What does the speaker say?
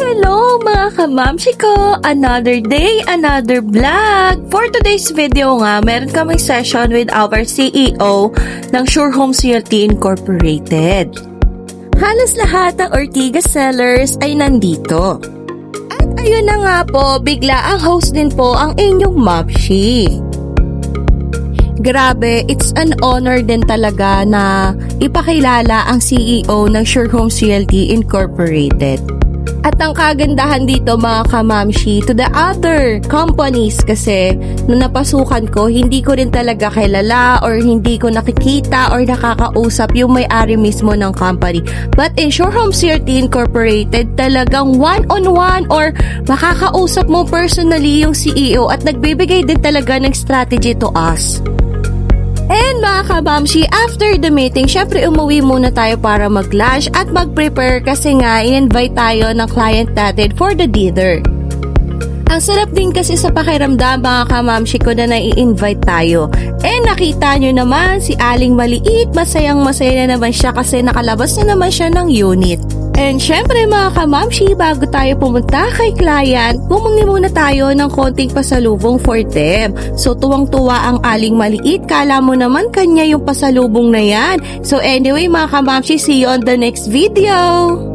Hello mga kamamshi ko! Another day, another vlog! For today's video nga, meron kaming session with our CEO ng Sure Homes Realty Incorporated. Halos lahat ng Ortigas sellers ay nandito. At ayun na nga po, bigla ang host din po ang inyong mamshi. Grabe, it's an honor din talaga na ipakilala ang CEO ng Sure Homes Realty Incorporated. At ang kagandahan dito mga kamamshi to the other companies kasi nung napasukan ko, hindi ko rin talaga kilala or hindi ko nakikita or nakakausap yung may-ari mismo ng company. But in Sure Homes Realty Incorporated, talagang one-on-one or makakausap mo personally yung CEO at nagbibigay din talaga ng strategy to us. And mga kabamshi, after the meeting, syempre umuwi muna tayo para mag-lunch at mag-prepare kasi nga in-invite tayo ng client natin for the dinner. Ang sarap din kasi sa pakiramdam mga kamamshi ko na nai-invite tayo. And nakita nyo naman si Aling Maliit, masayang-masaya na naman siya kasi nakalabas na naman siya ng unit. And syempre mga kamamshi, bago tayo pumunta kay client, bumili muna tayo ng konting pasalubong for them. So tuwang-tuwa ang Aling Maliit, kala mo naman kanya yung pasalubong na yan. So anyway mga kamamshi, see you on the next video!